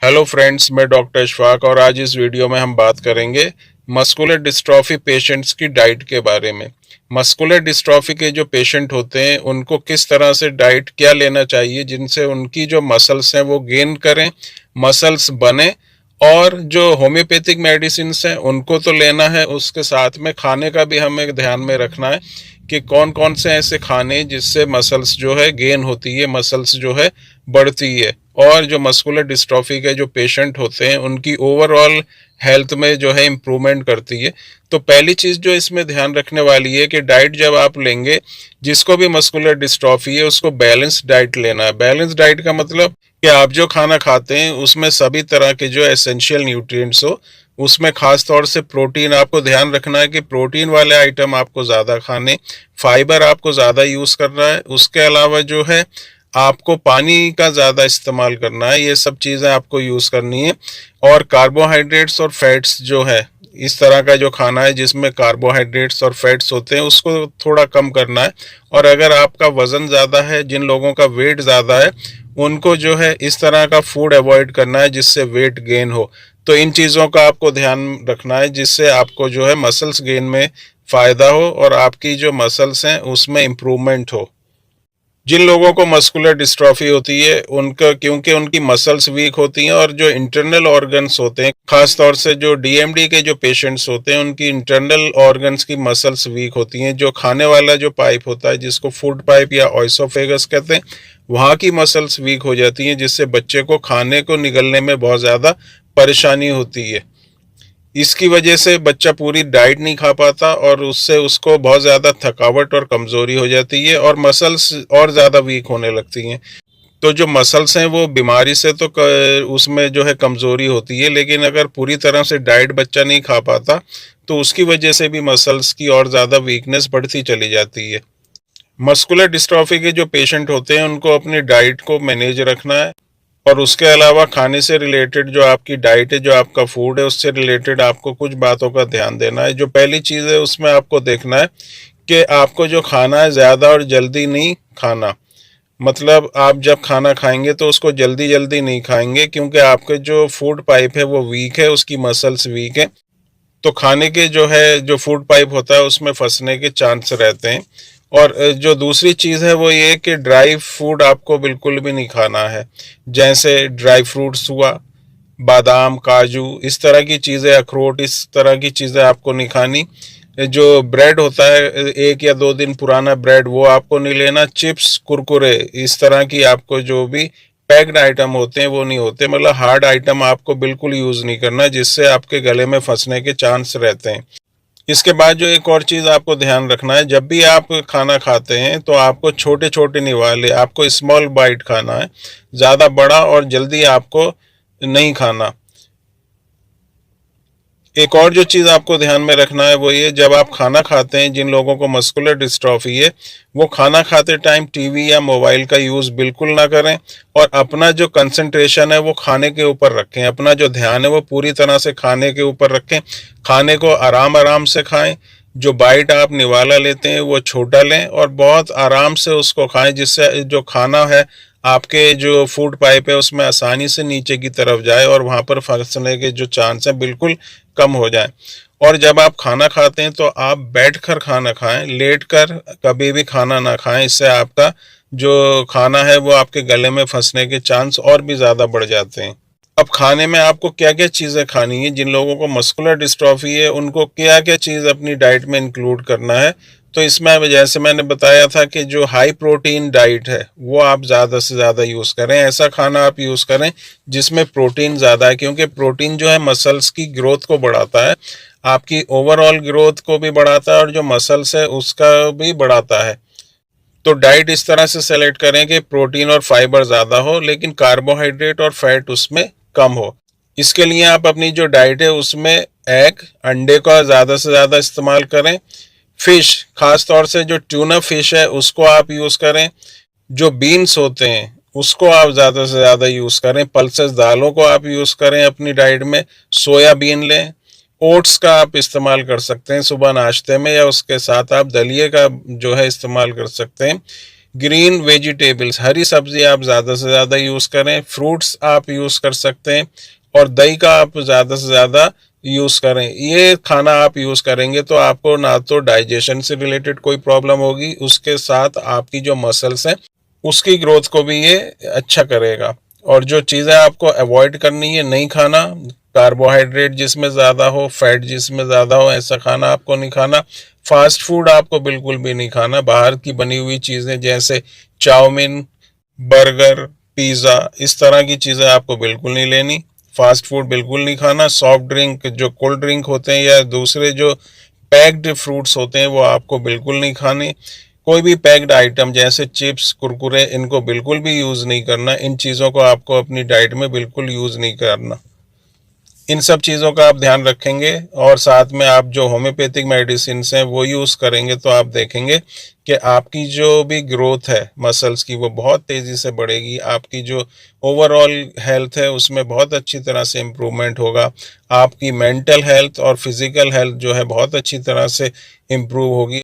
Hello friends, मैं doctor Ishfaq और आज इस वीडियो में हम बात करेंगे मस्कुलर डिस्ट्रॉफी पेशेंट्स की डाइट के बारे में। मस्कुलर डिस्ट्रॉफी के जो पेशेंट होते हैं उनको किस तरह से डाइट क्या लेना चाहिए जिनसे उनकी जो मसल्स हैं वो गेन करें, मसल्स बने। और जो होम्योपैथिक मेडिसिन हैं उनको तो लेना है, उसके साथ में खाने का भी हमें ध्यान में रखना है कि कौन कौन से ऐसे खाने जिससे मसल्स जो है गेन होती है, मसल्स जो है बढ़ती है। और जो मस्कुलर डिस्ट्रॉफी के जो पेशेंट होते हैं उनकी ओवरऑल हेल्थ में जो है इम्प्रूवमेंट करती है। तो पहली चीज़ जो इसमें ध्यान रखने वाली है कि डाइट जब आप लेंगे, जिसको भी मस्कुलर डिस्ट्रॉफी है उसको बैलेंस डाइट लेना है। बैलेंस डाइट का मतलब कि आप जो खाना खाते हैं उसमें सभी तरह के जो एसेंशियल न्यूट्रिएंट्स हो, उसमें खास तौर से प्रोटीन आपको ध्यान रखना है कि प्रोटीन वाले आइटम आपको ज़्यादा खाने, फाइबर आपको ज़्यादा यूज़ करना है। उसके अलावा जो है आपको पानी का ज़्यादा इस्तेमाल करना है, ये सब चीज़ें आपको यूज़ करनी है। और कार्बोहाइड्रेट्स और फैट्स जो है, इस तरह का जो खाना है जिसमें कार्बोहाइड्रेट्स और फैट्स होते हैं उसको थोड़ा कम करना है। और अगर आपका वज़न ज़्यादा है, जिन लोगों का वेट ज़्यादा है, उनको जो है इस तरह का फूड अवॉइड करना है जिससे वेट गेन हो। तो इन चीज़ों का आपको ध्यान रखना है जिससे आपको जो है मसल्स गेन में फ़ायदा हो और आपकी जो मसल्स हैं उसमें इम्प्रूवमेंट हो। जिन लोगों को मस्कुलर डिस्ट्रॉफी होती है उनका, क्योंकि उनकी मसल्स वीक होती हैं और जो इंटरनल ऑर्गन्स होते हैं, खास तौर से जो डीएमडी के जो पेशेंट्स होते हैं उनकी इंटरनल ऑर्गन्स की मसल्स वीक होती हैं। जो खाने वाला जो पाइप होता है जिसको फूड पाइप या ऑइसोफेगस कहते हैं, वहाँ की मसल्स वीक हो जाती हैं जिससे बच्चे को खाने को निगलने में बहुत ज़्यादा परेशानी होती है। इसकी वजह से बच्चा पूरी डाइट नहीं खा पाता और उससे उसको बहुत ज़्यादा थकावट और कमज़ोरी हो जाती है और मसल्स और ज़्यादा वीक होने लगती हैं। तो जो मसल्स हैं वो बीमारी से तो उसमें जो है कमज़ोरी होती है, लेकिन अगर पूरी तरह से डाइट बच्चा नहीं खा पाता तो उसकी वजह से भी मसल्स की और ज़्यादा वीकनेस बढ़ती चली जाती है। मस्कुलर डिस्ट्रॉफी के जो पेशेंट होते हैं उनको अपनी डाइट को मैनेज रखना है और उसके अलावा खाने से रिलेटेड जो आपकी डाइट है, जो आपका फूड है, उससे रिलेटेड आपको कुछ बातों का ध्यान देना है। जो पहली चीज़ है उसमें आपको देखना है कि आपको जो खाना है ज़्यादा और जल्दी नहीं खाना। मतलब आप जब खाना खाएंगे तो उसको जल्दी जल्दी नहीं खाएंगे, क्योंकि आपके जो फूड पाइप है वो वीक है, उसकी मसल्स वीक है। तो खाने के जो है, जो फूड पाइप होता है उसमें फंसने के चांस रहते हैं। और जो दूसरी चीज़ है वो ये कि ड्राई फूड आपको बिल्कुल भी नहीं खाना है। जैसे ड्राई फ्रूट्स हुआ, बादाम, काजू, इस तरह की चीज़ें, अखरोट, इस तरह की चीज़ें आपको नहीं खानी। जो ब्रेड होता है, 1 या 2 दिन पुराना ब्रेड, वो आपको नहीं लेना। चिप्स, कुरकुरे, इस तरह की आपको जो भी पैक्ड आइटम होते हैं वो नहीं होते, मतलब हार्ड आइटम आपको बिल्कुल यूज़ नहीं करना जिससे आपके गले में फंसने के चांस रहते हैं। इसके बाद जो एक और चीज़ आपको ध्यान रखना है, जब भी आप खाना खाते हैं तो आपको छोटे छोटे निवाले, आपको स्मॉल बाइट खाना है, ज़्यादा बड़ा और जल्दी आपको नहीं खाना। एक और जो चीज़ आपको ध्यान में रखना है वो ये, जब आप खाना खाते हैं, जिन लोगों को मस्कुलर डिस्ट्रॉफी है वो खाना खाते टाइम टीवी या मोबाइल का यूज़ बिल्कुल ना करें और अपना जो कंसंट्रेशन है वो खाने के ऊपर रखें। अपना जो ध्यान है वो पूरी तरह से खाने के ऊपर रखें। खाने को आराम आराम से खाएं। जो बाइट आप निवाला लेते हैं वो छोटा लें और बहुत आराम से उसको खाएं, जिससे जो खाना है आपके जो फूड पाइप है उसमें आसानी से नीचे की तरफ जाए और वहाँ पर फंसने के जो चांस हैं बिल्कुल कम हो जाए। और जब आप खाना खाते हैं तो आप बैठकर खाना खाएं, लेटकर कभी भी खाना ना खाएं। इससे आपका जो खाना है वो आपके गले में फंसने के चांस और भी ज़्यादा बढ़ जाते हैं। अब खाने में आपको क्या क्या चीज़ें खानी है, जिन लोगों को मस्कुलर डिस्ट्रॉफी है उनको क्या क्या चीज़ अपनी डाइट में इंक्लूड करना है। तो इसमें अब जैसे मैंने बताया था कि जो हाई प्रोटीन डाइट है वो आप ज़्यादा से ज़्यादा यूज़ करें। ऐसा खाना आप यूज़ करें जिसमें प्रोटीन ज़्यादा है, क्योंकि प्रोटीन जो है मसल्स की ग्रोथ को बढ़ाता है, आपकी ओवरऑल ग्रोथ को भी बढ़ाता है और जो मसल्स है उसका भी बढ़ाता है। तो डाइट इस तरह से सेलेक्ट करें कि प्रोटीन और फाइबर ज़्यादा हो लेकिन कार्बोहाइड्रेट और फैट उसमें कम हो। इसके लिए आप अपनी जो डाइट है उसमें एग, अंडे का ज़्यादा से ज़्यादा इस्तेमाल करें। फिश, खास तौर से जो ट्यूना फिश है उसको आप यूज़ करें। जो बीन्स होते हैं उसको आप ज़्यादा से ज़्यादा यूज़ करें। पल्सेस दालों को आप यूज़ करें अपनी डाइट में। सोयाबीन लें। ओट्स का आप इस्तेमाल कर सकते हैं सुबह नाश्ते में, या उसके साथ आप दलिए का जो है इस्तेमाल कर सकते हैं। ग्रीन वेजिटेबल्स, हरी सब्जी आप ज़्यादा से ज़्यादा यूज़ करें, फ्रूट्स आप यूज़ कर सकते हैं और दही का आप ज़्यादा से ज़्यादा यूज़ करें। ये खाना आप यूज़ करेंगे तो आपको ना तो डाइजेशन से रिलेटेड कोई प्रॉब्लम होगी, उसके साथ आपकी जो मसल्स हैं उसकी ग्रोथ को भी ये अच्छा करेगा। और जो चीज़ें आपको अवॉइड करनी है, नहीं खाना, कार्बोहाइड्रेट जिसमें ज़्यादा हो, फैट जिसमें ज़्यादा हो, ऐसा खाना आपको नहीं खाना। फास्ट फूड आपको बिल्कुल भी नहीं खाना, बाहर की बनी हुई चीज़ें जैसे चाउमीन, बर्गर, पिज़्ज़ा, इस तरह की चीज़ें आपको बिल्कुल नहीं लेनी। फास्ट फूड बिल्कुल नहीं खाना। सॉफ्ट ड्रिंक, जो कोल्ड ड्रिंक होते हैं या दूसरे जो पैक्ड फ्रूट्स होते हैं वो आपको बिल्कुल नहीं खाने। कोई भी पैक्ड आइटम जैसे चिप्स, कुरकुरे, इनको बिल्कुल भी यूज़ नहीं करना। इन चीज़ों को आपको अपनी डाइट में बिल्कुल यूज़ नहीं करना। इन सब चीज़ों का आप ध्यान रखेंगे और साथ में आप जो होम्योपैथिक मेडिसिन हैं वो यूज़ करेंगे तो आप देखेंगे कि आपकी जो भी ग्रोथ है मसल्स की वो बहुत तेज़ी से बढ़ेगी। आपकी जो ओवरऑल हेल्थ है उसमें बहुत अच्छी तरह से इम्प्रूवमेंट होगा। आपकी मेंटल हेल्थ और फिज़िकल हेल्थ जो है बहुत अच्छी तरह से इम्प्रूव होगी।